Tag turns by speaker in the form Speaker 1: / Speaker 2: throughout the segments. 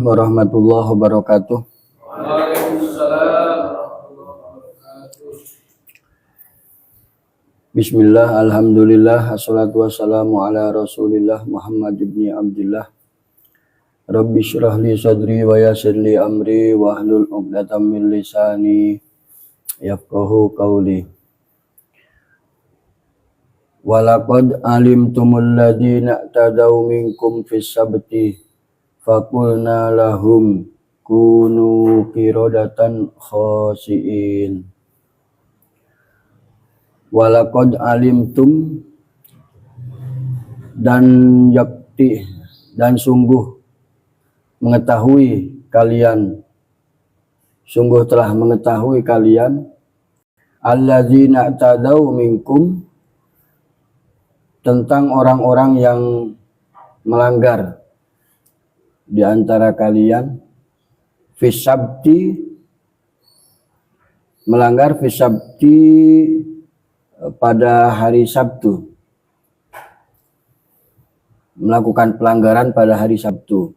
Speaker 1: warahmatullahi wabarakatuh.
Speaker 2: Waalaikumsalam warahmatullahi wabarakatuh.
Speaker 1: Bismillah, alhamdulillah, assalatu wassalamu ala rasulillah Muhammad ibni Abdillah. Rabbi syrah li sadri wa yassir li amri wahlul 'uqdatam min lisani yafqahu qawli. Walaqad alimtumul ladzina tadaw minkum fis sabti faqulna lahum kunu qiradatan khasiin. Walaqad alimtum, dan yakti, dan sungguh mengetahui kalian, sungguh telah mengetahui kalian, alladzina tadaw minkum, tentang orang-orang yang melanggar di antara kalian, fisabti, melanggar fisabti pada hari Sabtu, melakukan pelanggaran pada hari Sabtu.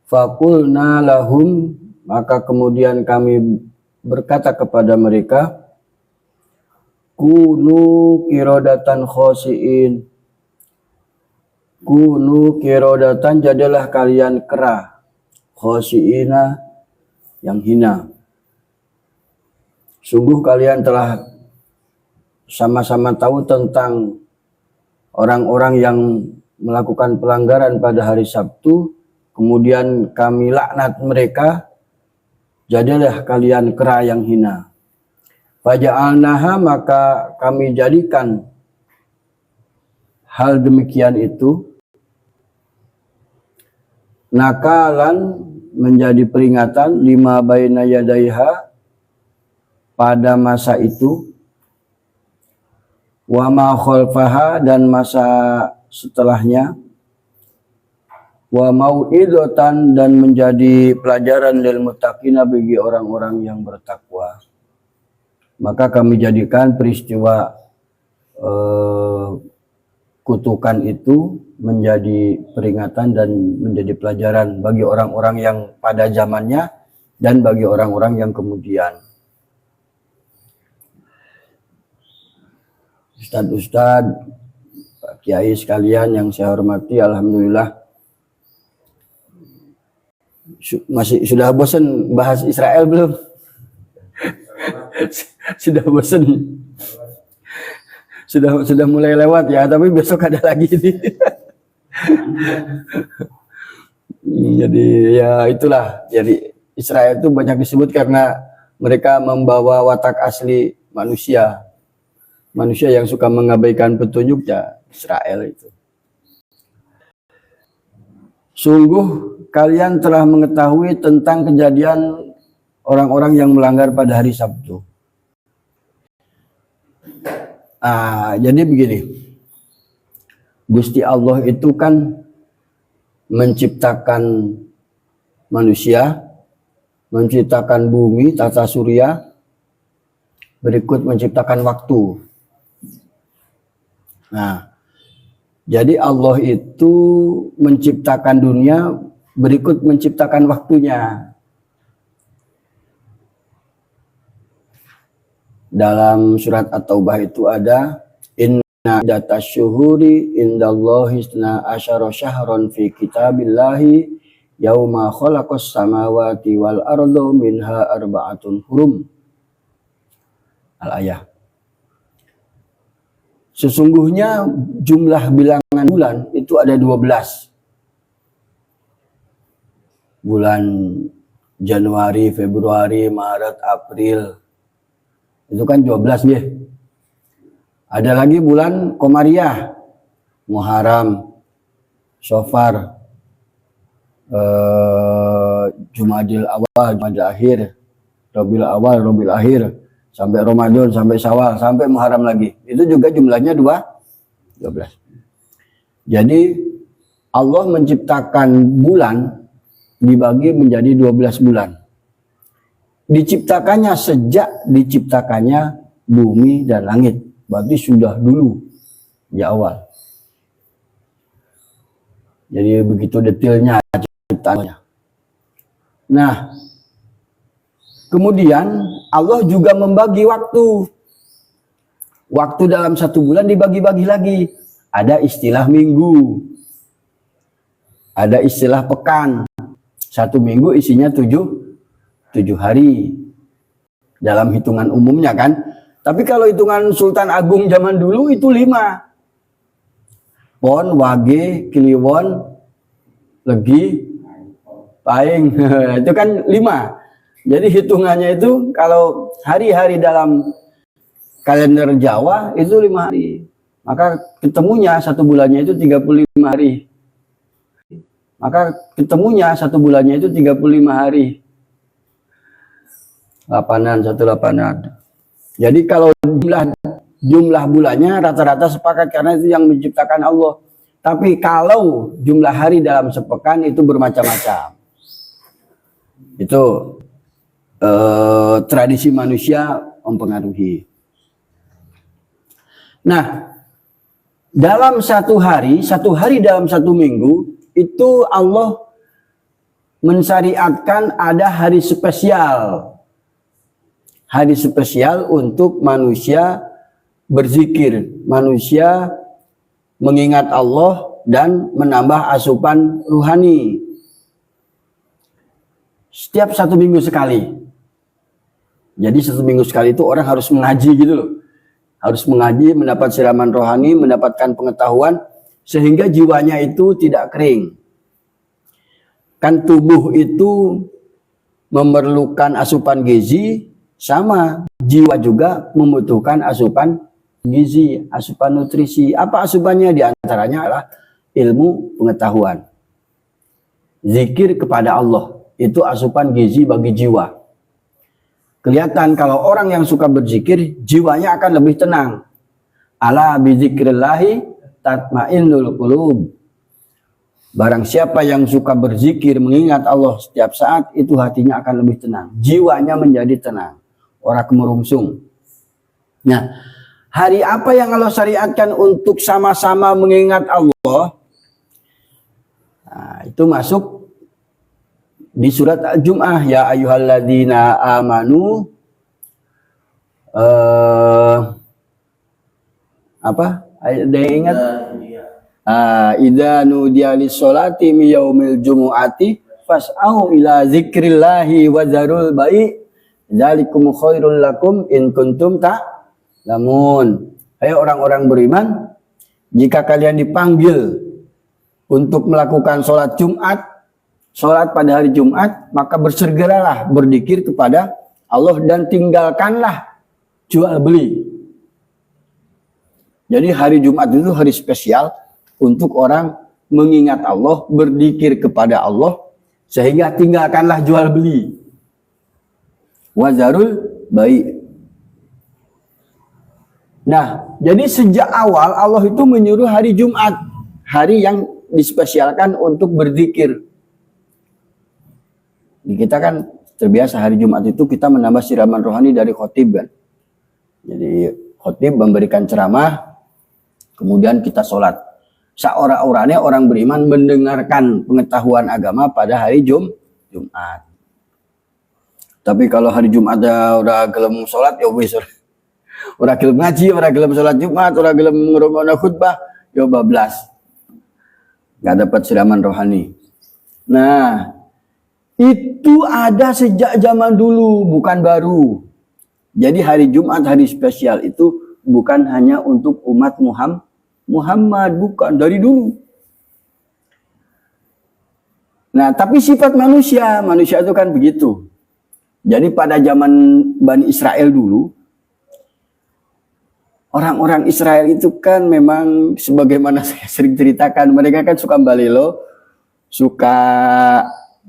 Speaker 1: Faqulna lahum, maka kemudian kami berkata kepada mereka, kunu qiradatan khasiin, kunu qiradatan, jadilah kalian kera, khasiina, yang hina. Sungguh kalian telah sama-sama tahu tentang orang-orang yang melakukan pelanggaran pada hari Sabtu, kemudian kami laknat mereka, jadilah kalian kera yang hina. Faja'alnaha, maka kami jadikan hal demikian itu nakalan, menjadi peringatan, lima baina yadaiha, pada masa itu, wa ma khalfaha, dan masa setelahnya, wa mau'idatan, dan menjadi pelajaran lil muttaqina, bagi orang-orang yang bertakwa. Maka kami jadikan peristiwa kutukan itu menjadi peringatan dan menjadi pelajaran bagi orang-orang yang pada zamannya dan bagi orang-orang yang kemudian. Ustadz, Pak Kiai sekalian yang saya hormati, alhamdulillah sudah bosan bahas Israel belum? Sudah bosan, sudah mulai lewat ya, tapi besok ada lagi nih. Jadi ya itulah, jadi Israel itu banyak disebut karena mereka membawa watak asli manusia yang suka mengabaikan petunjuknya, Israel itu. Sungguh kalian telah mengetahui tentang kejadian orang-orang yang melanggar pada hari Sabtu. Jadi begini, Gusti Allah itu kan menciptakan manusia, menciptakan bumi, tata surya, berikut menciptakan waktu. Jadi Allah itu menciptakan dunia, berikut menciptakan waktunya. Dalam surat At-Taubah itu ada, inna datasyuhuri indallahi isna asyara syahron fi kitabillahi yauma khalaqas samawati wal arda minha arba'atun hurum. Al-ayah. Sesungguhnya jumlah bilangan bulan itu ada 12. Bulan Januari, Februari, Maret, April, itu kan 12 ya. Ada lagi bulan Komariah, Muharram, Safar, Jumadil awal, Jumadil akhir, Rabiul awal, Rabiul akhir, sampai Ramadan, sampai Syawal, sampai Muharram lagi. Itu juga jumlahnya 12. Jadi Allah menciptakan bulan dibagi menjadi 12 bulan. Diciptakannya sejak diciptakannya bumi dan langit. Berarti sudah dulu di awal. Jadi begitu detailnya ciptaannya. Nah, kemudian Allah juga membagi waktu. Waktu dalam 1 bulan dibagi-bagi lagi. Ada istilah minggu. Ada istilah pekan. 1 minggu isinya 7 hari. Dalam hitungan umumnya kan. Tapi kalau hitungan Sultan Agung zaman dulu itu 5. Pon, Wage, Kliwon, Legi, Paing. Itu kan 5. Jadi hitungannya itu kalau hari-hari dalam kalender Jawa itu 5 hari. Maka ketemunya 1 bulannya itu 35 hari. Maka ketemunya 1 bulannya itu 35 hari. 1 8. Jadi kalau jumlah bulannya rata-rata sepakat karena itu yang menciptakan Allah. Tapi kalau jumlah hari dalam sepekan itu bermacam-macam. Itu tradisi manusia mempengaruhi. Nah, dalam 1 hari dalam 1 minggu itu Allah mensyariatkan ada hari spesial. Hari spesial untuk manusia berzikir, manusia mengingat Allah dan menambah asupan ruhani. Setiap 1 minggu sekali. Jadi 1 minggu sekali itu orang harus mengaji gitu loh. Harus mengaji, mendapat siraman rohani, mendapatkan pengetahuan sehingga jiwanya itu tidak kering. Kan tubuh itu memerlukan asupan gizi, sama jiwa juga membutuhkan asupan gizi, asupan nutrisi. Apa asupannya? Di antaranya adalah ilmu pengetahuan. Zikir kepada Allah itu asupan gizi bagi jiwa. Kelihatan kalau orang yang suka berzikir, jiwanya akan lebih tenang. Ala bizikrillahi tatmainnul qulub. Barang siapa yang suka berzikir, mengingat Allah setiap saat, itu hatinya akan lebih tenang. Jiwanya menjadi tenang. Orang kemerungsung. Nah, hari apa yang Allah syariatkan untuk sama-sama mengingat Allah? Nah, itu masuk di surat Al-Jum'ah. Ya ayyuhalladzina amanu. Apa? Ada yang ingat? Idza nudiya lis-sholati min yaumil jumu'ati fas'au ila zikrillahi wa zarul bai' dzalikum khairul lakum in kuntum ta'lamun. Hai orang-orang beriman, jika kalian dipanggil untuk melakukan sholat Jumat, sholat pada hari Jumat, maka bersegeralah berzikir kepada Allah dan tinggalkanlah jual beli. Jadi hari Jumat itu hari spesial untuk orang mengingat Allah, berzikir kepada Allah, sehingga tinggalkanlah jual beli. Wazarul baik. Nah, jadi sejak awal Allah itu menyuruh hari Jumat, hari yang dispesialkan untuk berzikir. Di kita kan terbiasa hari Jumat itu kita menambah siraman rohani dari khotib kan. Jadi khotib memberikan ceramah, kemudian kita sholat. Seorang-orangnya orang beriman mendengarkan pengetahuan agama pada hari Jumat. Tapi kalau hari Jumat udah gelem sholat, ya wis. Udah gelem ngaji, udah gelem sholat Jumat, udah gelem ngrungokno khutbah, ya bablas. Gak dapat siraman rohani. Nah, itu ada sejak zaman dulu, bukan baru. Jadi hari Jumat, hari spesial itu bukan hanya untuk umat Muhammad, bukan, dari dulu. Nah, tapi sifat manusia itu kan begitu. Jadi pada zaman Bani Israel dulu, orang-orang Israel itu kan memang sebagaimana saya sering ceritakan, mereka kan suka balelo, suka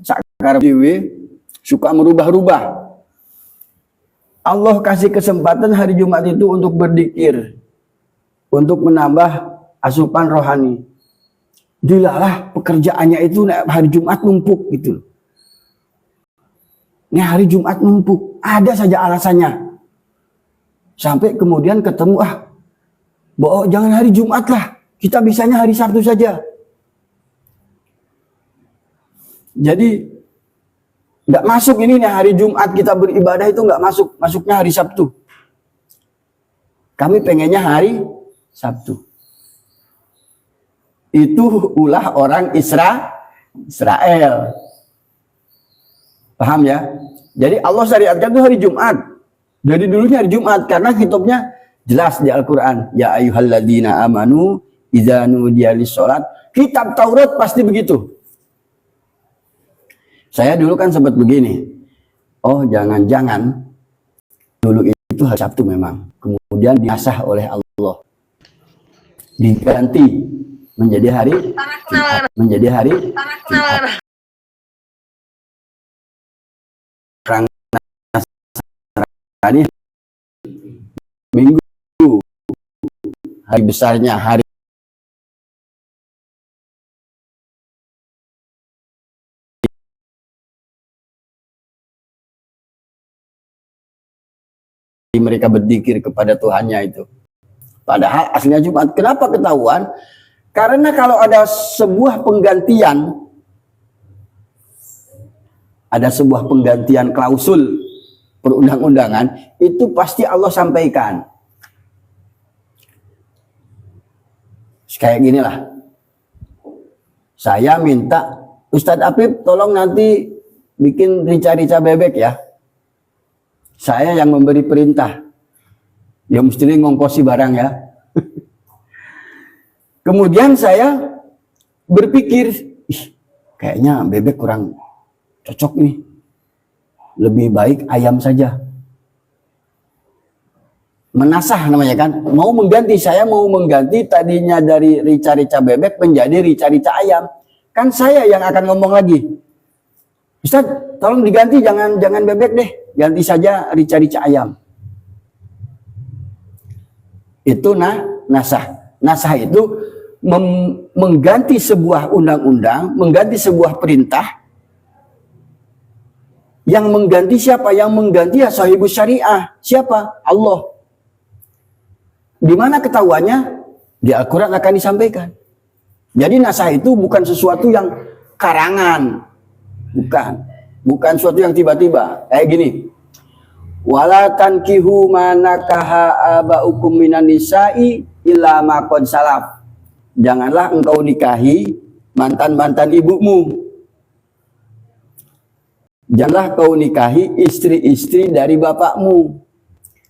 Speaker 1: sakar dewe, suka merubah-rubah. Allah kasih kesempatan hari Jumat itu untuk berzikir, untuk menambah asupan rohani. Dilalah pekerjaannya itu hari Jumat numpuk gitu. Ini hari Jumat numpuk, ada saja alasannya. Sampai kemudian ketemu, jangan hari Jumat lah, kita bisanya hari Sabtu saja. Jadi Nggak masuk ini nih hari Jumat kita beribadah itu nggak masuk. Masuknya hari Sabtu. Kami pengennya hari Sabtu. Itu ulah orang Israel. Paham ya? Jadi Allah syariatkan itu hari Jumat. Jadi dulunya hari Jumat karena kitabnya jelas di Al-Quran. Ya ayyuhalladzina amanu idza nudiya lis-shalat. Kitab Taurat pasti begitu. Saya dulu kan sempat begini. Oh, jangan-jangan dulu itu hari Sabtu memang. Kemudian diasah oleh Allah. Diganti menjadi hari Jumat. Menjadi hari Jumat. Orang Nasrani Minggu. Hari besarnya hari mereka berzikir kepada Tuhannya itu. Padahal aslinya Jumat. Kenapa ketahuan? Karena kalau ada sebuah penggantian klausul perundang-undangan, itu pasti Allah sampaikan. Kayak ginilah. Saya minta Ustadz Apip tolong nanti bikin rica-rica bebek ya. Saya yang memberi perintah. Ya mesti ngongkosi barang ya. Kemudian saya berpikir, kayaknya bebek kurang cocok nih. Lebih baik ayam saja. Menasah namanya kan. Saya mau mengganti tadinya dari rica-rica bebek menjadi rica-rica ayam. Kan saya yang akan ngomong lagi. Ustadz, tolong diganti jangan bebek deh. Ganti saja rica-rica ayam. Itu nasah. Nasah itu mengganti sebuah undang-undang, mengganti sebuah perintah. Yang mengganti siapa? Yang mengganti ya sahibus syariah. Siapa? Allah. Di mana ketahuannya? Di Al-Quran akan disampaikan. Jadi nasah itu bukan sesuatu yang karangan. Bukan sesuatu yang tiba-tiba. Kayak gini. Wala tankihu manakaha abaukum minan nisa'i illa ma qad salaf. Janganlah engkau nikahi mantan-mantan ibumu. Janganlah kau nikahi istri-istri dari bapakmu.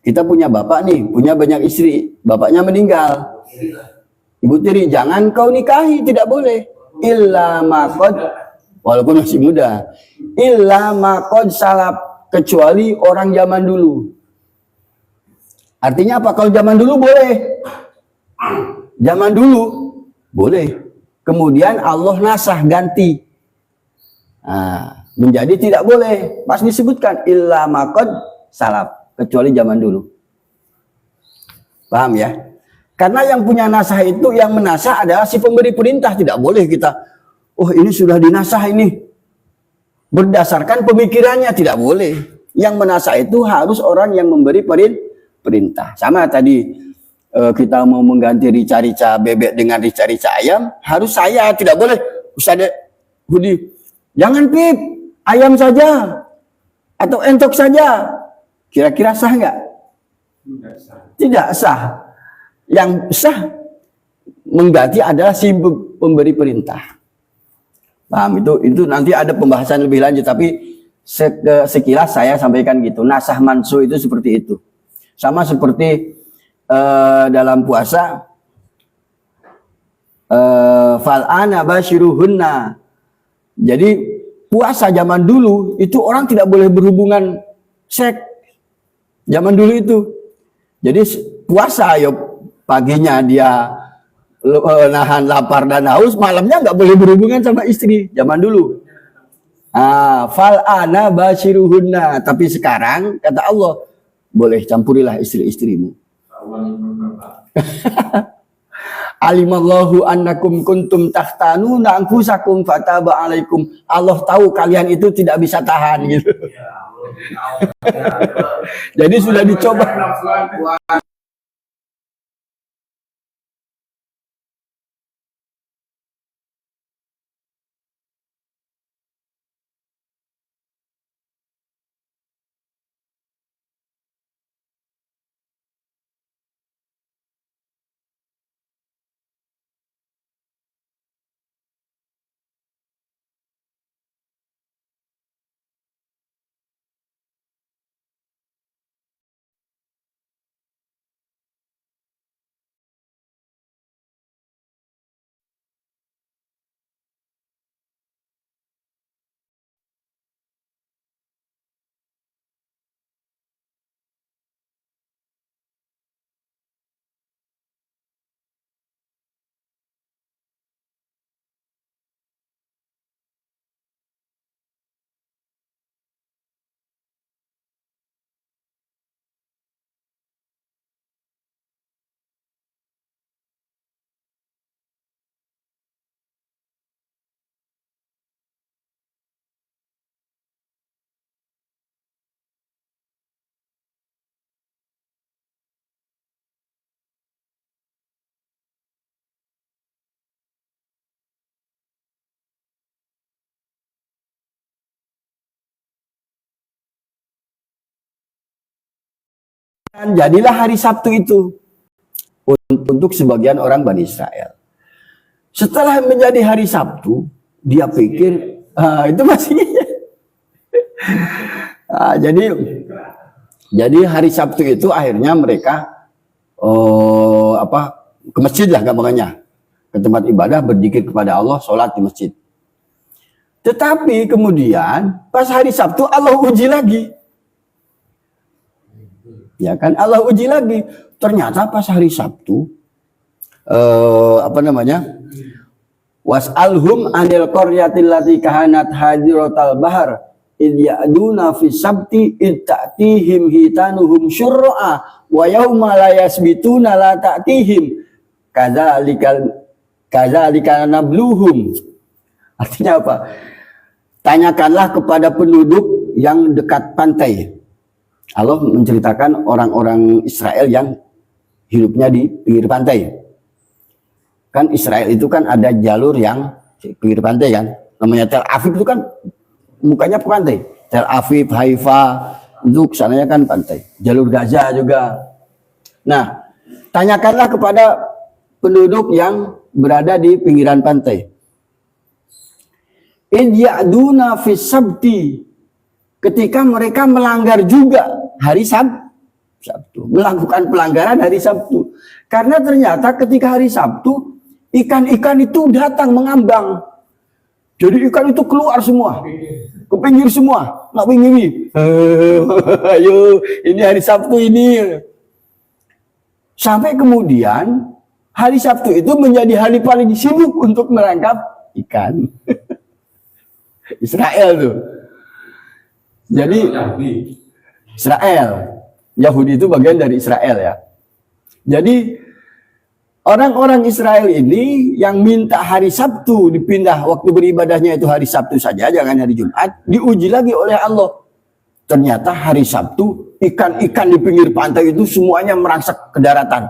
Speaker 1: Kita punya bapak nih, punya banyak istri. Bapaknya meninggal. Ibu tiri, jangan kau nikahi, tidak boleh. Illa ma qad, walaupun masih muda. Illa ma qad salaf. Kecuali orang zaman dulu. Artinya apa? Kalau zaman dulu boleh. Zaman dulu boleh. Kemudian Allah nasah ganti. Menjadi tidak boleh. Pas disebutkan illa maqad salaf. Kecuali zaman dulu. Paham ya? Karena yang punya nasah itu, yang menasah adalah si pemberi perintah. Tidak boleh kita, oh ini sudah dinasah ini. Berdasarkan pemikirannya tidak boleh. Yang menasah itu harus orang yang memberi perintah. Sama tadi kita mau mengganti rica-rica bebek dengan rica-rica ayam, harus saya, tidak boleh Ustaz Budi. Jangan Pip, ayam saja atau entok saja. Kira-kira sah nggak? Tidak sah. Yang sah mengganti adalah si pemberi perintah. Paham itu nanti ada pembahasan lebih lanjut, tapi sekilas saya sampaikan gitu. Nasah mansuh itu seperti itu. Sama seperti dalam puasa fal'ana basyiruhunna. Jadi puasa zaman dulu itu orang tidak boleh berhubungan seks. Zaman dulu itu. Jadi puasa ayo paginya dia nahan lapar dan haus, malamnya nggak boleh berhubungan sama istri zaman dulu. Fal ana basyiruhunna. Tapi sekarang kata Allah boleh campurilah istri-istrimu. Alimallahu annakum kuntum tahtanuna anfusakum fataba alaikum. Allah tahu kalian itu tidak bisa tahan gitu. Jadi sudah dicoba. Dan jadilah hari Sabtu itu untuk sebagian orang Bani Israel. Setelah menjadi hari Sabtu, dia pikir itu masih jadi hari Sabtu itu akhirnya mereka ke masjid lah gampangannya, ke tempat ibadah, berzikir kepada Allah, sholat di masjid. Tetapi kemudian pas hari Sabtu Allah uji lagi. Ya kan, Allah uji lagi. Ternyata pas hari Sabtu was'alhum anil qaryatil lati kahanat hadiratal bahar id ya'duna fi sabti id ta'tihim hitanuhum syur'a wa yauma la yasbituna la ta'tihim kadzalika nabluhum. Artinya apa? Tanyakanlah kepada penduduk yang dekat pantai. Allah menceritakan orang-orang Israel yang hidupnya di pinggir pantai. Kan Israel itu kan ada jalur yang pinggir pantai kan. Namanya Tel Aviv itu kan mukanya pantai. Tel Aviv, Haifa, itu kesananya kan pantai. Jalur Gaza juga. Nah, tanyakanlah kepada penduduk yang berada di pinggiran pantai. Id ya'duna fi sabti. Ketika mereka melanggar juga hari Sabtu, melakukan pelanggaran hari Sabtu. Karena ternyata ketika hari Sabtu, ikan-ikan itu datang mengambang. Jadi ikan itu keluar semua, ke pinggir semua, nggak pinggir. Ayo, ini hari Sabtu ini. Sampai kemudian hari Sabtu itu menjadi hari paling sibuk untuk menangkap ikan. Israel tuh. Jadi Israel, Yahudi itu bagian dari Israel ya. Jadi orang-orang Israel ini yang minta hari Sabtu dipindah waktu beribadahnya itu hari Sabtu saja, jangan hari Jumat, diuji lagi oleh Allah. Ternyata hari Sabtu ikan-ikan di pinggir pantai itu semuanya merangsek ke daratan.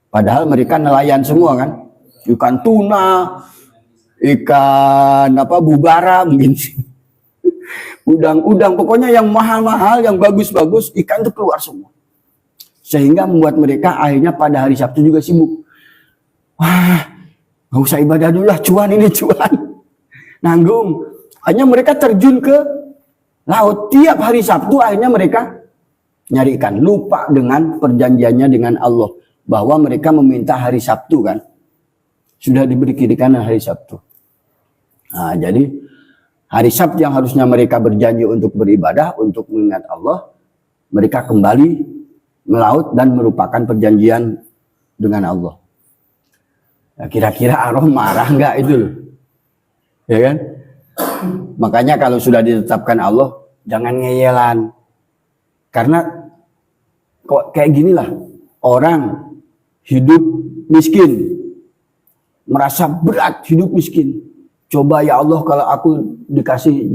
Speaker 1: Padahal mereka nelayan semua kan, ikan tuna, ikan bubara mungkin. Udang-udang, pokoknya yang mahal-mahal, yang bagus-bagus, ikan itu keluar semua. Sehingga membuat mereka akhirnya pada hari Sabtu juga sibuk. Wah, nggak usah ibadah dulu lah, cuan ini cuan. Nanggung. Akhirnya mereka terjun ke laut. Tiap hari Sabtu akhirnya mereka nyari ikan. Lupa dengan perjanjiannya dengan Allah. Bahwa mereka meminta hari Sabtu kan. Sudah diberi kirikan hari Sabtu. Nah, jadi hari Sabtu yang harusnya mereka berjanji untuk beribadah, untuk mengingat Allah, mereka kembali melaut dan merupakan perjanjian dengan Allah. Nah, kira-kira Allah marah nggak itu loh? Ya kan? Makanya kalau sudah ditetapkan Allah, jangan ngeyelan. Karena kok kayak ginilah, orang hidup miskin, merasa berat hidup miskin. Coba ya Allah kalau aku dikasih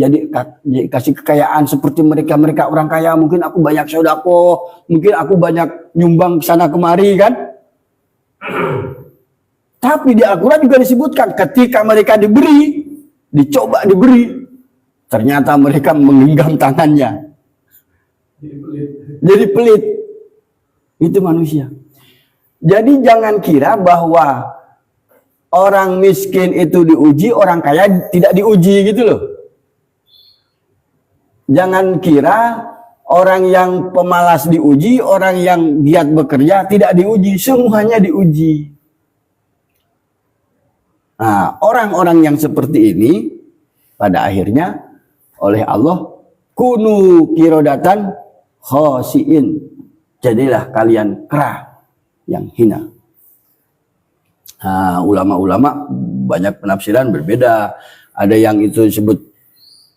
Speaker 1: kekayaan seperti mereka orang kaya, mungkin aku banyak sedekah, mungkin aku banyak nyumbang ke sana kemari kan. Tapi di Al-Quran juga disebutkan ketika mereka dicoba diberi, ternyata mereka menggenggam tangannya. Jadi pelit. Itu manusia. Jadi jangan kira bahwa orang miskin itu diuji, orang kaya tidak diuji gitu loh. Jangan kira orang yang pemalas diuji, orang yang giat bekerja tidak diuji, semuanya diuji. Nah, orang-orang yang seperti ini pada akhirnya oleh Allah kunu kirodatan khosiin. Jadilah kalian kera yang hina. Nah, ulama-ulama banyak penafsiran berbeda. Ada yang itu disebut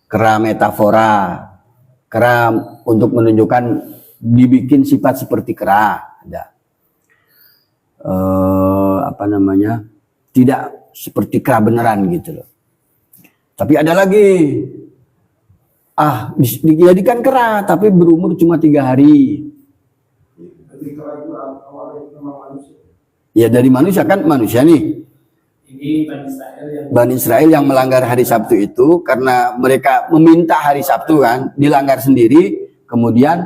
Speaker 1: kera metafora, kera untuk menunjukkan dibikin sifat seperti kera. Ada tidak seperti kera beneran gitu loh. Tapi ada lagi, dijadikan kera tapi berumur cuma 3 hari. Ya dari manusia kan, manusia nih. Ini Bani Israel yang melanggar hari Sabtu itu karena mereka meminta hari Sabtu kan, dilanggar sendiri, kemudian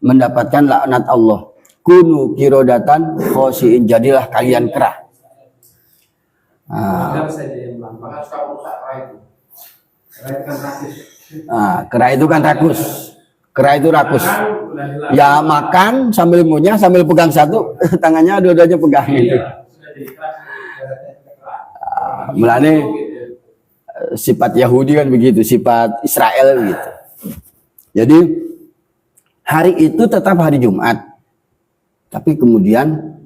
Speaker 1: mendapatkan laknat Allah. Kunu kirodatan khosiin, jadilah kalian kera.
Speaker 2: Bahkan saja yang bilang, bahkan suka rusak kera itu. Kera itu kan rakus.
Speaker 1: Kera itu kan rakus. Kera itu rakus.
Speaker 2: Makan, udah hilang.
Speaker 1: Ya makan sambil ngunyah sambil pegang satu, tangannya dua-duanya pegang gitu.
Speaker 2: Iya, sudah jadi keras.
Speaker 1: Mulane sifat Yahudi kan begitu, sifat Israel gitu. Jadi hari itu tetap hari Jumat. Tapi kemudian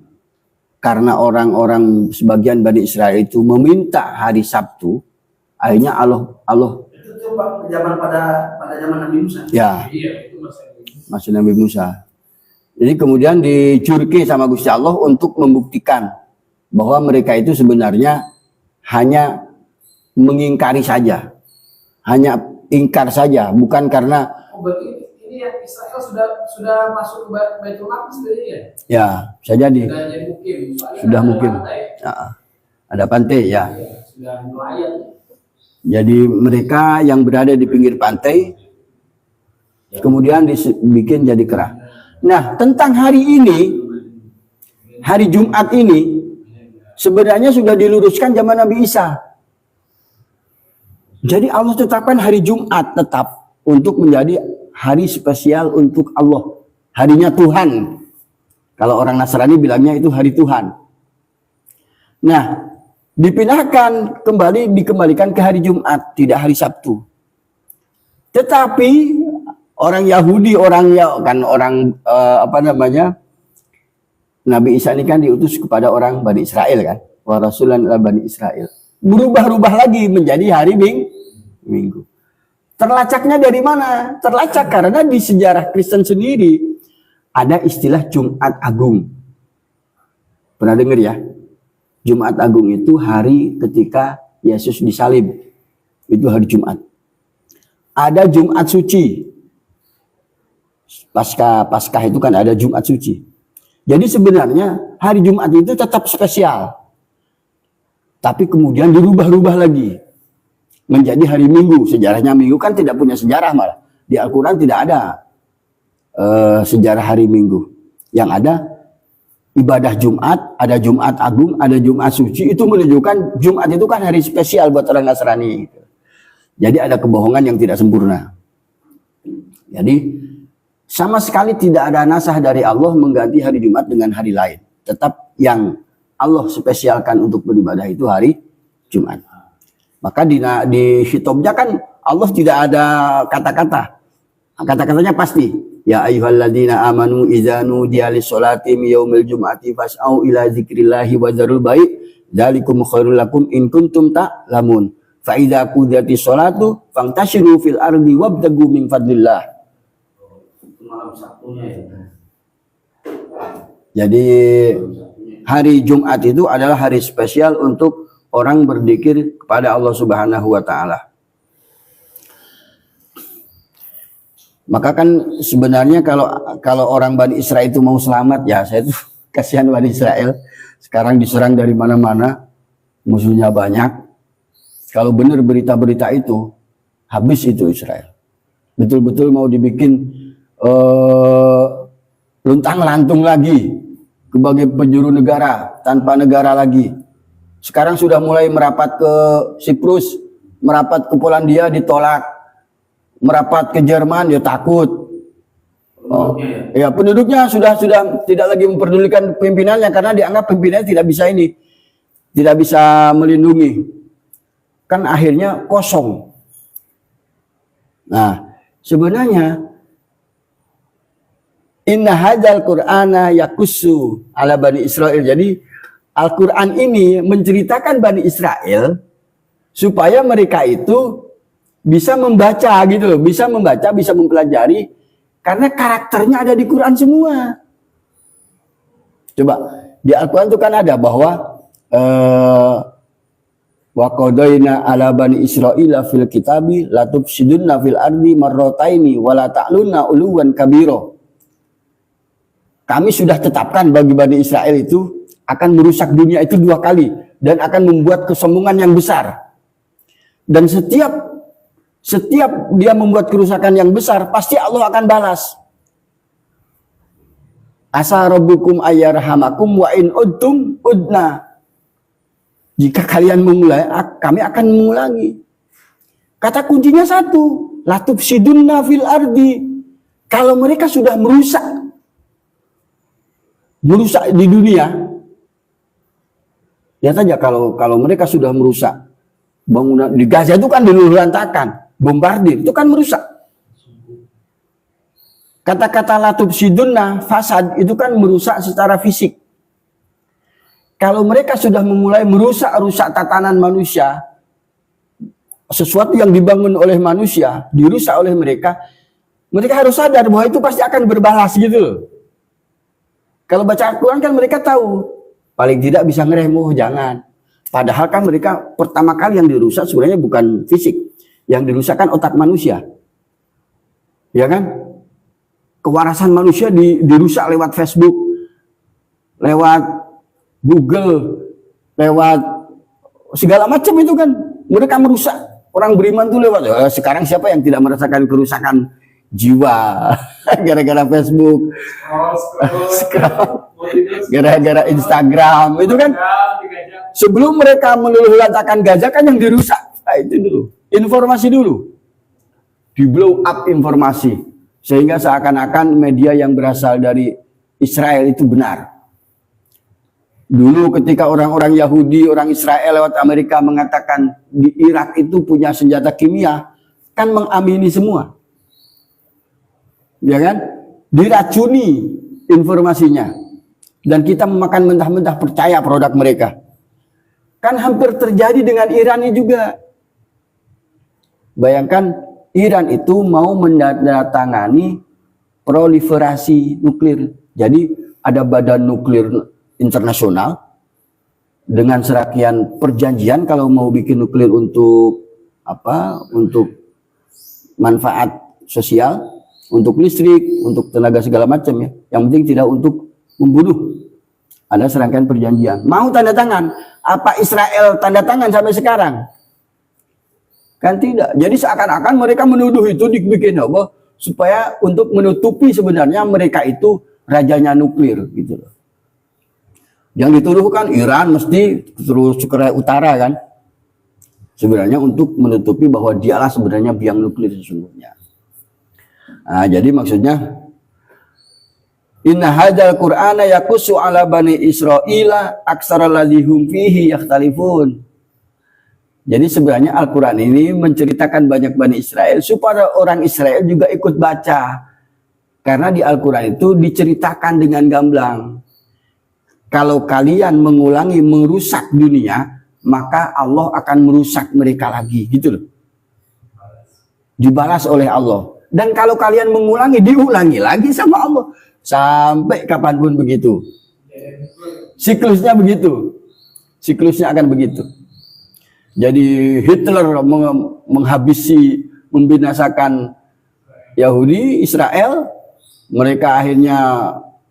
Speaker 1: karena orang-orang sebagian Bani Israel itu meminta hari Sabtu, akhirnya Allah
Speaker 3: Itu coba zaman pada zaman Nabi Musa.
Speaker 1: ya
Speaker 2: Iya, itu
Speaker 1: masih Nabi Musa. Jadi kemudian dicurki sama Gusti Allah untuk membuktikan bahwa mereka itu sebenarnya hanya mengingkari saja, hanya ingkar saja, bukan karena
Speaker 2: Oh, berarti ini yang Israel sudah masuk ke Baitul Maqdis dari ya?
Speaker 1: ya bisa jadi
Speaker 2: Sudah jadi mukim. Soalnya
Speaker 1: sudah
Speaker 2: ada
Speaker 1: mungkin
Speaker 2: pantai.
Speaker 1: ada pantai ya.
Speaker 2: Iya, sudah nelayan.
Speaker 1: Jadi mereka yang berada di pinggir pantai kemudian dibikin jadi kera. Nah, tentang hari ini, hari Jumat ini sebenarnya sudah diluruskan zaman Nabi Isa. Jadi Allah tetapkan hari Jumat tetap untuk menjadi hari spesial untuk Allah. Harinya Tuhan. Kalau orang Nasrani bilangnya itu hari Tuhan. Nah, dikembalikan ke hari Jumat, tidak hari Sabtu. Tetapi orang Yahudi, Nabi Isa ini kan diutus kepada orang Bani Israel kan, wa rasulan ila Bani Israel. Berubah-ubah lagi menjadi hari Minggu. Terlacaknya dari mana? Terlacak karena di sejarah Kristen sendiri ada istilah Jumat Agung. Pernah dengar ya? Jumat Agung itu hari ketika Yesus disalib. Itu hari Jumat. Ada Jumat Suci. Paskah itu kan ada Jumat Suci. Jadi sebenarnya hari Jumat itu tetap spesial. Tapi kemudian dirubah-rubah lagi menjadi hari Minggu. Sejarahnya Minggu kan tidak punya sejarah malah. Di Al-Quran tidak ada sejarah hari Minggu. Yang ada ibadah Jumat, ada Jumat Agung, ada Jumat Suci. Itu menunjukkan Jumat itu kan hari spesial buat orang Nasrani. Jadi ada kebohongan yang tidak sempurna. Jadi sama sekali tidak ada nasah dari Allah mengganti hari Jumat dengan hari lain. Tetap yang Allah spesialkan untuk beribadah itu hari Jumat. Maka di hitobnya kan Allah tidak ada kata-kata. Kata-katanya pasti. Ya ayyuhalladzina amanu idza nudiya lis-sholati min yaumil jum'ati fas'au ila dzikrillahi wa dzarul bai' dzalikum khairul lakum in kuntum ta'lamun. Fa idza qudiyatis sholatu fantashiru fil ardi wabtagu min fadlillah.
Speaker 3: Malam Sabtunya ya.
Speaker 1: Jadi hari Jumat itu adalah hari spesial untuk orang berzikir kepada Allah Subhanahu wa taala. Maka kan sebenarnya kalau orang Bani Israel itu mau selamat, ya saya tuh kasihan Bani Israel. Sekarang diserang dari mana-mana, musuhnya banyak. Kalau benar berita-berita itu, habis itu Israel. Betul-betul mau dibikin luntang-lantung lagi sebagai penjuru negara, tanpa negara lagi. Sekarang sudah mulai merapat ke Siprus, merapat ke Polandia ditolak, merapat ke Jerman dia takut. Ya penduduknya sudah tidak lagi memperdulikan pimpinannya karena dianggap pimpinannya tidak bisa melindungi. Kan akhirnya kosong. Nah, sebenarnya inna hadzal qur'ana yakussu ala Bani Israel. Jadi Al-Quran ini menceritakan Bani Israel supaya mereka itu bisa membaca gitu loh, bisa membaca, bisa mempelajari karena karakternya ada di Quran semua. Coba di Al-Quran itu kan ada bahwa wa qadaina ala Bani Israila fil kitabi la tufsidunna fil ardi marrataini wa la ta'lunna uluwan kabira. Kami sudah tetapkan bagi Bani Israel itu akan merusak dunia itu 2 kali dan akan membuat kesombongan yang besar. Dan setiap dia membuat kerusakan yang besar, pasti Allah akan balas. Asa rabbukum ayyarhamakum wa in udtum udna. Jika kalian memulai, kami akan mengulangi. Kata kuncinya satu, la tufsidunna fil ardi. Kalau mereka sudah merusak di dunia, lihat saja kalau mereka sudah merusak bangunan di Gaza itu kan diluluhlantakan, bombardir itu kan merusak. Kata-kata la tufsidunna fasad itu kan merusak secara fisik. Kalau mereka sudah memulai merusak tatanan manusia, sesuatu yang dibangun oleh manusia, dirusak oleh mereka harus sadar bahwa itu pasti akan berbalas gitu loh. Kalau baca Al-Quran kan mereka tahu, paling tidak bisa ngerem, jangan. Padahal kan mereka pertama kali yang dirusak sebenarnya bukan fisik, yang dirusak kan otak manusia. Ya kan? Kewarasan manusia dirusak lewat Facebook, lewat Google, lewat segala macam itu kan. Mereka merusak. Orang beriman tuh lewat. Sekarang siapa yang tidak merasakan kerusakan jiwa gara-gara Facebook, gara-gara Instagram itu kan. Sebelum mereka meluluhlantakan Gaza kan yang dirusak. Nah, itu dulu. Informasi dulu. Di blow up informasi. Sehingga seakan-akan media yang berasal dari Israel itu benar. Dulu ketika orang-orang Yahudi, orang Israel lewat Amerika mengatakan di Irak itu punya senjata kimia, kan mengamini semua. Ya kan? Diracuni informasinya. Dan kita memakan mentah-mentah percaya produk mereka. Kan hampir terjadi dengan Iran ini juga. Bayangkan Iran itu mau menandatangani proliferasi nuklir. Jadi ada badan nuklir internasional dengan serangkaian perjanjian kalau mau bikin nuklir untuk apa? Untuk manfaat sosial, untuk listrik, untuk tenaga segala macam ya. Yang penting tidak untuk membunuh. Ada serangkaian perjanjian. Mau tanda tangan? Apa Israel tanda tangan sampai sekarang? Kan tidak. Jadi seakan-akan mereka menuduh itu dibikin apa? Supaya untuk menutupi sebenarnya mereka itu rajanya nuklir gitu loh. Yang dituduhkan Iran mesti terus Korea Utara kan. Sebenarnya untuk menutupi bahwa dialah sebenarnya biang nuklir sesungguhnya. Nah, jadi maksudnya inna hadzal qur'ana yaqussu ala bani Israila aksara ladhum fihi yakhtalifun. Jadi sebenarnya Al-Qur'an ini menceritakan banyak Bani Israel supaya orang Israel juga ikut baca. Karena di Al-Qur'an itu diceritakan dengan gamblang. Kalau kalian mengulangi merusak dunia, maka Allah akan merusak mereka lagi, gitu loh. Dibalas oleh Allah. Dan kalau kalian mengulangi, diulangi lagi sama Allah. Sampai kapanpun begitu. Siklusnya begitu. Siklusnya akan begitu. Jadi Hitler menghabisi, membinasakan Yahudi, Israel. Mereka akhirnya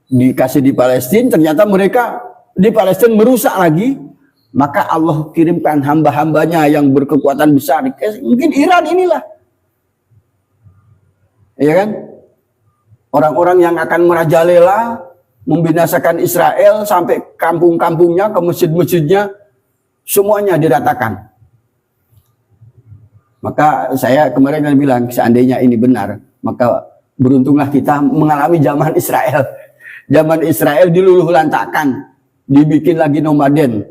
Speaker 1: dikasih di Palestina, ternyata mereka di Palestina merusak lagi, maka Allah kirimkan hamba-hambanya yang berkekuatan besar, mungkin Iran inilah, ya kan, orang-orang yang akan merajalela, membinasakan Israel sampai kampung-kampungnya, ke masjid-masjidnya, semuanya diratakan. Maka saya kemarin bilang, seandainya ini benar, maka beruntunglah kita mengalami zaman Israel. Zaman Israel diluluhlantakkan, dibikin lagi nomaden,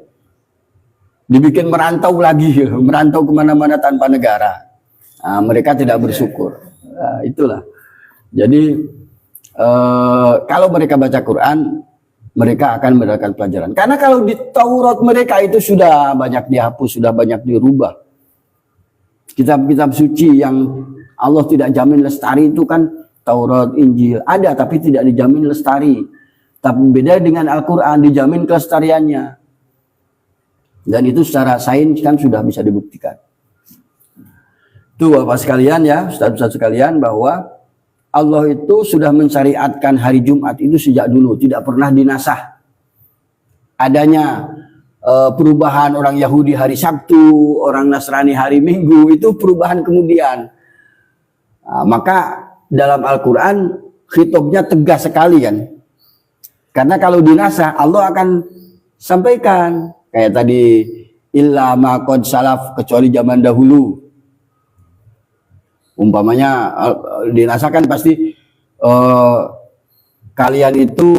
Speaker 1: dibikin merantau lagi, merantau kemana-mana tanpa negara. Nah, mereka tidak bersyukur. Nah, itulah. Jadi kalau mereka baca Quran, mereka akan mendapatkan pelajaran. Karena kalau di Taurat mereka itu sudah banyak dihapus, sudah banyak dirubah. Kitab-kitab suci yang Allah tidak jamin lestari itu kan Taurat, Injil ada tapi tidak dijamin lestari. Tapi beda dengan Al-Quran, dijamin kelestariannya. Dan itu secara sains kan sudah bisa dibuktikan. Itu Bapak sekalian ya, Ustaz-Ustaz sekalian, bahwa Allah itu sudah mensyariatkan hari Jumat itu sejak dulu, tidak pernah dinasah. Adanya perubahan orang Yahudi hari Sabtu, orang Nasrani hari Minggu, itu perubahan kemudian. Nah, maka dalam Al-Quran khitabnya tegas sekali kan. Karena kalau dinasah Allah akan sampaikan kayak tadi illa ma qad salaf, kecuali zaman dahulu. Umpamanya dinasah kan pasti kalian itu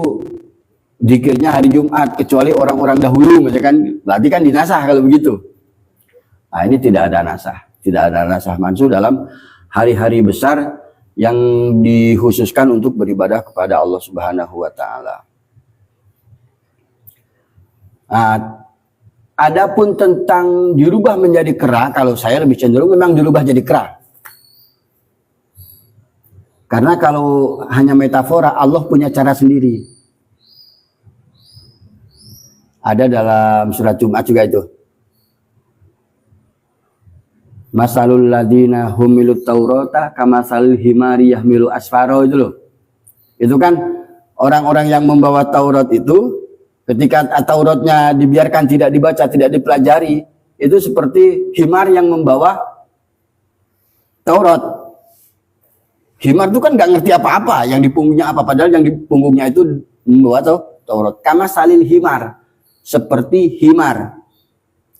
Speaker 1: zikirnya hari Jumat kecuali orang-orang dahulu, misalkan, berarti kan dinasah kalau begitu. Nah, ini tidak ada nasah mansuh dalam hari-hari besar yang dikhususkan untuk beribadah kepada Allah Subhanahu wa taala. Adapun tentang dirubah menjadi kera, kalau saya lebih cenderung memang dirubah jadi kera. Karena kalau hanya metafora, Allah punya cara sendiri. Ada dalam surat Jumat juga itu. Masalul ladina humilut taurata kamasalil himari yahmilu asfaro, itu loh. Itu kan orang-orang yang membawa Taurat itu ketika Tauratnya dibiarkan tidak dibaca, tidak dipelajari, itu seperti himar yang membawa Taurat. Himar itu kan nggak ngerti apa-apa, yang di punggungnya apa, padahal yang di punggungnya itu membawa Taurat. Kamasalil himar, seperti himar.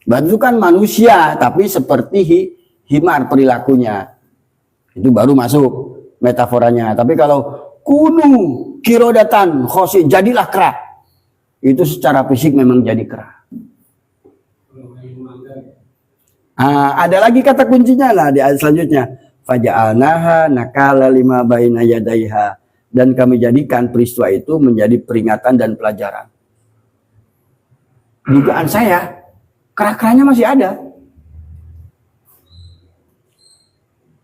Speaker 1: Berarti itu kan manusia, tapi seperti himar perilakunya. Itu baru masuk metaforanya. Tapi kalau kunu kirodatan khosi, jadilah kera, itu secara fisik memang jadi kera. Ada lagi kata kuncinya lah di ayat selanjutnya. Faja'alnaha nakala lima baina yadaiha, dan kami jadikan peristiwa itu menjadi peringatan dan pelajaran. Dugaan saya kera-keranya masih ada.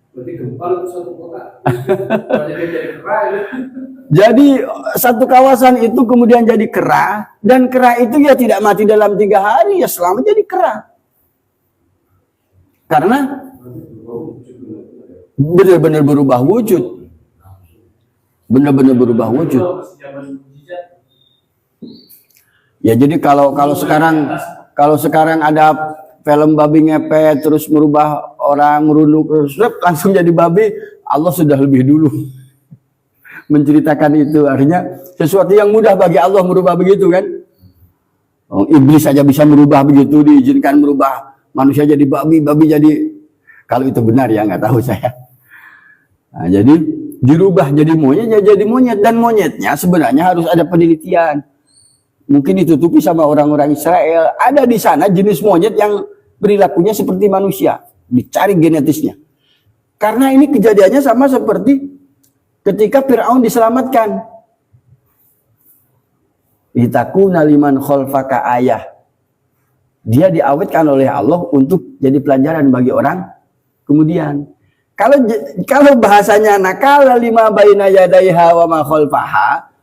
Speaker 2: Berarti gempa itu satu kota. Jadi kera ya.
Speaker 1: Jadi satu kawasan itu kemudian jadi kera, dan kera itu ya tidak mati dalam 3 hari, ya selama jadi kera. Karena benar-benar berubah wujud. Benar-benar berubah wujud. Ya jadi kalau sekarang ada film babi ngepet terus merubah orang merunduk terus langsung jadi babi, Allah sudah lebih dulu menceritakan itu. Artinya sesuatu yang mudah bagi Allah merubah begitu kan. Iblis saja bisa merubah begitu, diizinkan merubah manusia jadi babi, babi jadi, kalau itu benar ya nggak tahu saya. Nah, jadi dirubah jadi monyet, ya jadi monyet, dan monyetnya sebenarnya harus ada penelitian. Mungkin ditutupi sama orang-orang Israel. Ada di sana jenis monyet yang perilakunya seperti manusia, dicari genetisnya. Karena ini kejadiannya sama seperti ketika Fir'aun diselamatkan. Itakuna liman khalfaka ayah. Dia diawetkan oleh Allah untuk jadi pelajaran bagi orang kemudian. Kalau bahasanya nakala lima baina yadaiha wa ma khalfaha,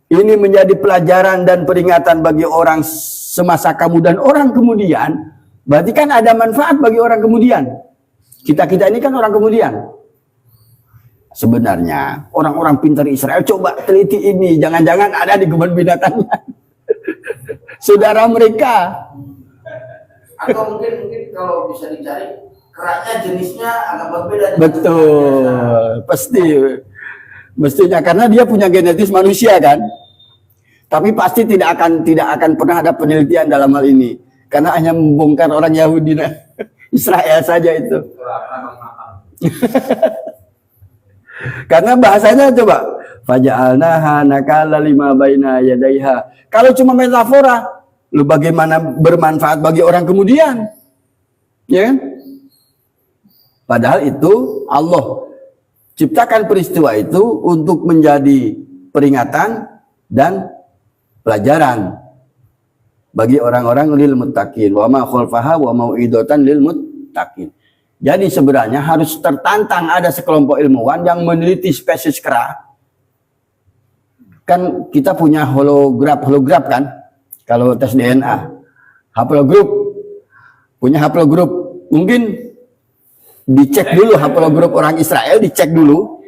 Speaker 1: ini menjadi pelajaran dan peringatan bagi orang semasa kamu dan orang kemudian, berarti kan ada manfaat bagi orang kemudian. Kita ini kan orang kemudian. Sebenarnya orang-orang pintar Israel coba teliti ini, jangan-jangan ada di kebun binatangnya. Saudara mereka.
Speaker 3: Atau mungkin kalau bisa dicari keraknya jenisnya agak berbeda.
Speaker 1: Betul, pasti. Mestinya karena dia punya genetis manusia kan. Tapi pasti tidak akan pernah ada penelitian dalam hal ini. Karena hanya membongkar orang Yahudi Israel saja itu. Karena bahasanya coba faja'alnaha nakala lima baina yadaiha. Kalau cuma metafora, lu bagaimana bermanfaat bagi orang kemudian? Ya kan? Padahal itu Allah ciptakan peristiwa itu untuk menjadi peringatan dan pelajaran bagi orang-orang lil muttaqin. Wa ma khalfaha wa mau'idatan lil muttaqin. Jadi sebenarnya harus tertantang ada sekelompok ilmuwan yang meneliti spesies kera. Kan kita punya holograf kan? Kalau tes DNA. Haplogroup. Punya haplogroup. Mungkin dicek dulu haplogroup orang Israel, dicek dulu.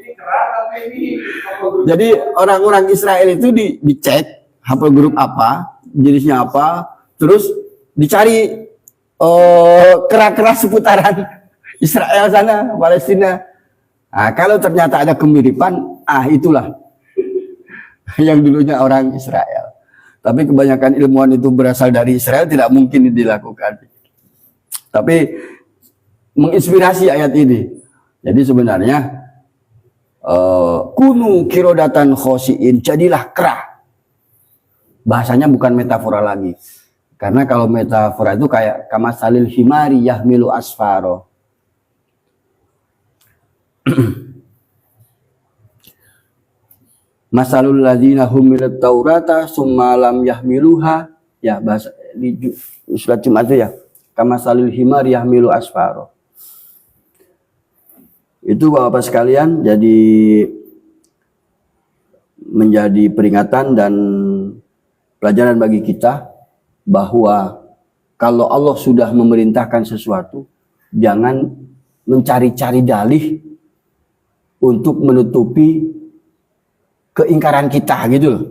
Speaker 1: Jadi orang-orang Israel itu dicek haplogroup apa, jenisnya apa, terus dicari kera-kera seputaran Israel sana, Palestina. Nah, kalau ternyata ada kemiripan, itulah yang dulunya orang Israel. Tapi kebanyakan ilmuwan itu berasal dari Israel, tidak mungkin dilakukan. Tapi menginspirasi ayat ini. Jadi sebenarnya kunu kirodatan khosiin, jadilah kera. Bahasanya bukan metafora lagi. Karena kalau metafora itu kayak kamasalil himari yahmilu asfaro. Masalul ladzina humilat taurata summa lam yahmiluha, ya bahasa di surat Jumat itu ya, kamasalil himari yahmilu asfaro. Itu Bapak sekalian, jadi menjadi peringatan dan pelajaran bagi kita bahwa kalau Allah sudah memerintahkan sesuatu, jangan mencari-cari dalih untuk menutupi keingkaran kita gitu loh.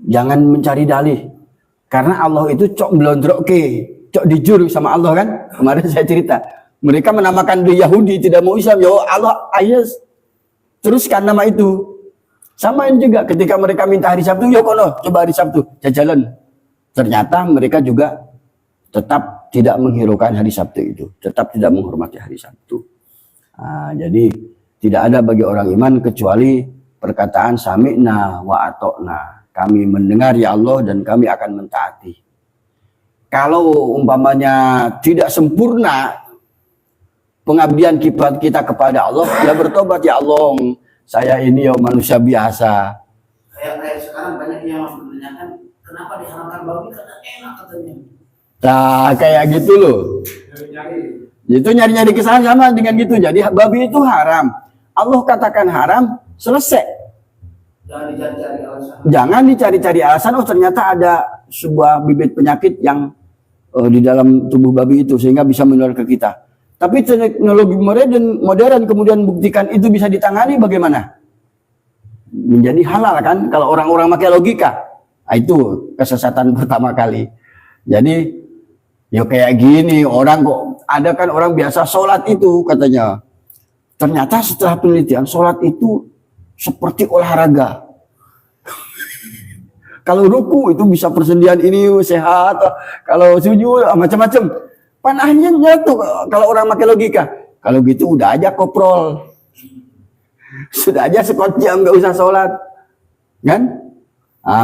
Speaker 1: Jangan mencari dalih. Karena Allah itu cok blondroke, cok dijur sama Allah kan. Kemarin saya cerita. Mereka menamakan di Yahudi tidak mau Islam. Ya Allah, ayo teruskan nama itu. Sama ini juga ketika mereka minta hari Sabtu, ya kono, coba hari Sabtu, jalan. Ternyata mereka juga tetap tidak menghiraukan hari Sabtu itu. Tetap tidak menghormati hari Sabtu. Nah, jadi tidak ada bagi orang iman kecuali perkataan sami'na wa atokna. Kami mendengar ya Allah dan kami akan mentaati. Kalau umpamanya tidak sempurna pengabdian kita kepada Allah, ya bertobat ya Allah. Saya ini ya manusia biasa.
Speaker 3: Kayak sekarang banyak yang menanyakan kenapa diharamkan babi karena enak katanya.
Speaker 1: Nah kayak gitu loh. Itu nyari-nyari kesalahan sama dengan gitu. Jadi babi itu haram. Allah katakan haram, selesai. Jangan dicari-cari alasan. Oh ternyata ada sebuah bibit penyakit yang di dalam tubuh babi itu sehingga bisa menular ke kita. Tapi teknologi modern kemudian buktikan itu bisa ditangani, bagaimana? Menjadi halal kan kalau orang-orang pakai logika. Nah, itu kesesatan pertama kali. Jadi ya kayak gini, orang kok ada kan orang biasa sholat itu katanya. Ternyata setelah penelitian sholat itu seperti olahraga. Kalau ruku itu bisa persendian ini sehat, kalau sujud macam-macam. Panahnya nyatu kalau orang pakai logika. Kalau gitu udah aja koprol. Sudah aja sekot jam nggak usah sholat. Kan? Nah,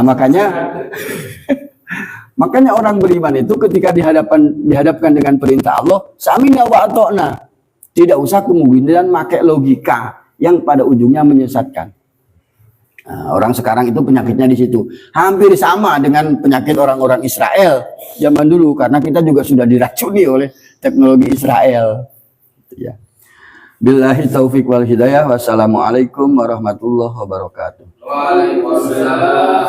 Speaker 1: makanya orang beriman itu ketika dihadapkan dengan perintah Allah, sami'na wa ata'na. Tidak usah kemudian pakai logika yang pada ujungnya menyesatkan. Nah, orang sekarang itu penyakitnya di situ. Hampir sama dengan penyakit orang-orang Israel zaman dulu, karena kita juga sudah diracuni oleh teknologi Israel. Ya. Billahi taufiq wal hidayah. Wassalamualaikum warahmatullahi wabarakatuh.
Speaker 2: Waalaikumsalam.